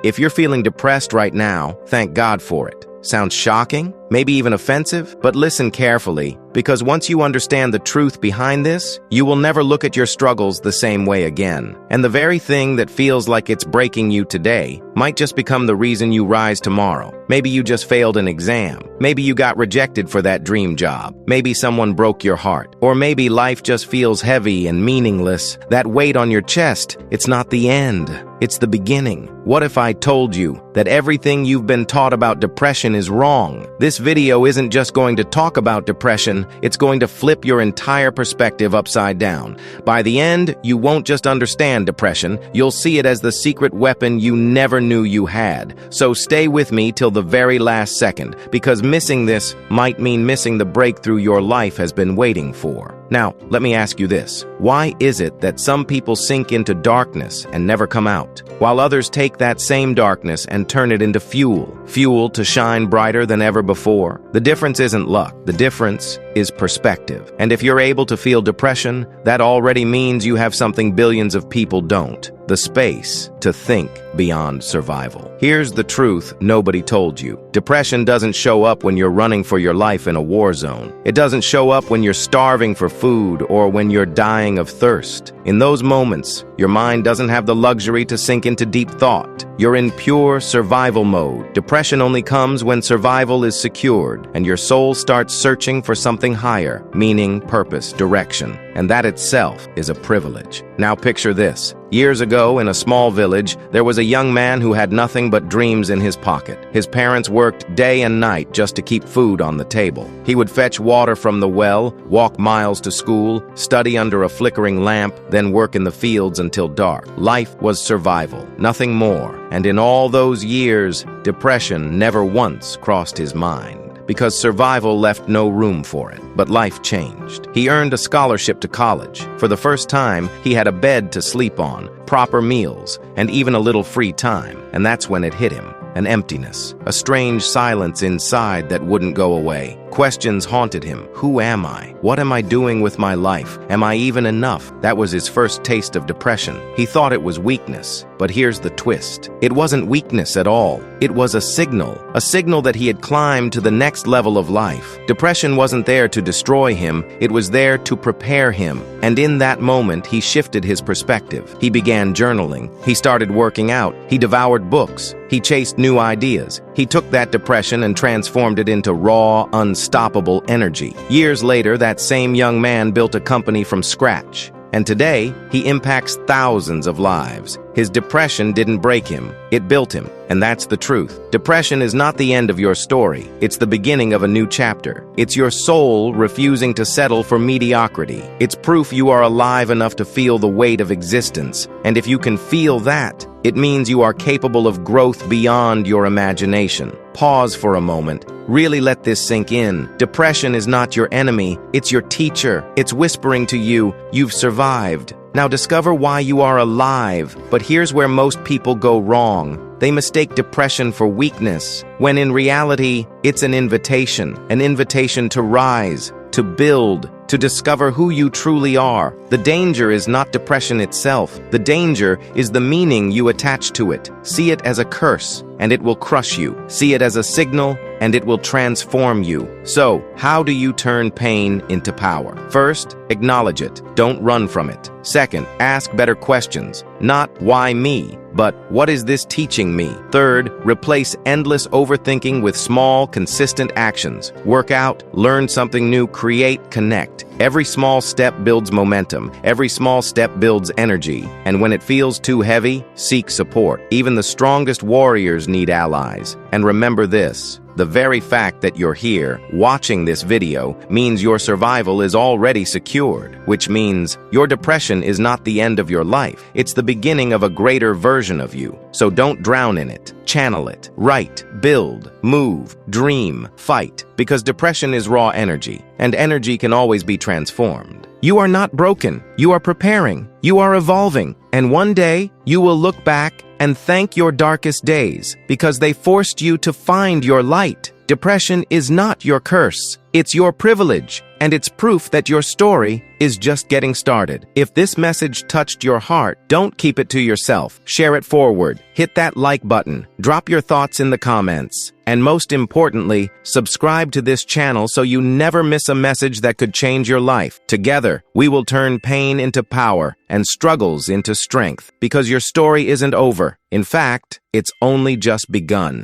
If you're feeling depressed right now, thank God for it. Sounds shocking? Maybe even offensive? But listen carefully, because once you understand the truth behind this, you will never look at your struggles the same way again. And the very thing that feels like it's breaking you today might just become the reason you rise tomorrow. Maybe you just failed an exam. Maybe you got rejected for that dream job. Maybe someone broke your heart. Or maybe life just feels heavy and meaningless. That weight on your chest, it's not the end. It's the beginning. What if I told you that everything you've been taught about depression is wrong? This video isn't just going to talk about depression, it's going to flip your entire perspective upside down. By the end, you won't just understand depression, you'll see it as the secret weapon you never knew you had. So stay with me till the very last second, because missing this might mean missing the breakthrough your life has been waiting for. Now, let me ask you this. Why is it that some people sink into darkness and never come out, while others take that same darkness and turn it into fuel to shine brighter than ever before? The difference isn't luck. The difference is perspective. And if you're able to feel depression, that already means you have something billions of people don't: the space to think beyond survival. Here's the truth nobody told you. Depression doesn't show up when you're running for your life in a war zone. It doesn't show up when you're starving for food or when you're dying of thirst. In those moments, your mind doesn't have the luxury to sink into deep thought. You're in pure survival mode. Depression only comes when survival is secured and your soul starts searching for something higher, meaning, purpose, direction. And that itself is a privilege. Now picture this. Years ago, in a small village, there was a young man who had nothing but dreams in his pocket. His parents worked day and night just to keep food on the table. He would fetch water from the well, walk miles to school, study under a flickering lamp, then work in the fields until dark. Life was survival, nothing more. And in all those years, depression never once crossed his mind, because survival left no room for it. But life changed. He earned a scholarship to college. For the first time, he had a bed to sleep on, proper meals, and even a little free time. And that's when it hit him. An emptiness, a strange silence inside that wouldn't go away. Questions haunted him. Who am I? What am I doing with my life? Am I even enough? That was his first taste of depression. He thought it was weakness. But here's the twist. It wasn't weakness at all. It was a signal that he had climbed to the next level of life. Depression wasn't there to destroy him. It was there to prepare him. And in that moment, he shifted his perspective. He began journaling. He started working out. He devoured books. He chased new ideas. He took that depression and transformed it into raw, unstoppable energy. Years later, that same young man built a company from scratch. And today, he impacts thousands of lives. His depression didn't break him, it built him. And that's the truth. Depression is not the end of your story. It's the beginning of a new chapter. It's your soul refusing to settle for mediocrity. It's proof you are alive enough to feel the weight of existence. And if you can feel that, it means you are capable of growth beyond your imagination. Pause for a moment. Really let this sink in. Depression is not your enemy. It's your teacher. It's whispering to you, you've survived. Now discover why you are alive. But here's where most people go wrong. They mistake depression for weakness, when in reality, it's an invitation to rise, to build, to discover who you truly are. The danger is not depression itself. The danger is the meaning you attach to it. See it as a curse, and it will crush you. See it as a signal, and it will transform you. So, how do you turn pain into power? First, acknowledge it. Don't run from it. Second, ask better questions. Not why me, but what is this teaching me? Third, replace endless overthinking with small, consistent actions. Work out, learn something new, create, connect. Every small step builds momentum. Every small step builds energy. And when it feels too heavy, seek support. Even the strongest warriors need allies. And remember this. The very fact that you're here, watching this video, means your survival is already secured, which means your depression is not the end of your life. It's the beginning of a greater version of you. So don't drown in it. Channel it. Write, build, move, dream, fight. Because depression is raw energy, and energy can always be transformed. You are not broken. You are preparing. You are evolving. And one day, you will look back and thank your darkest days, because they forced you to find your light. Depression is not your curse. It's your privilege, and it's proof that your story is just getting started. If this message touched your heart, don't keep it to yourself. Share it forward. Hit that like button. Drop your thoughts in the comments. And most importantly, subscribe to this channel so you never miss a message that could change your life. Together, we will turn pain into power and struggles into strength, because your story isn't over. In fact, it's only just begun.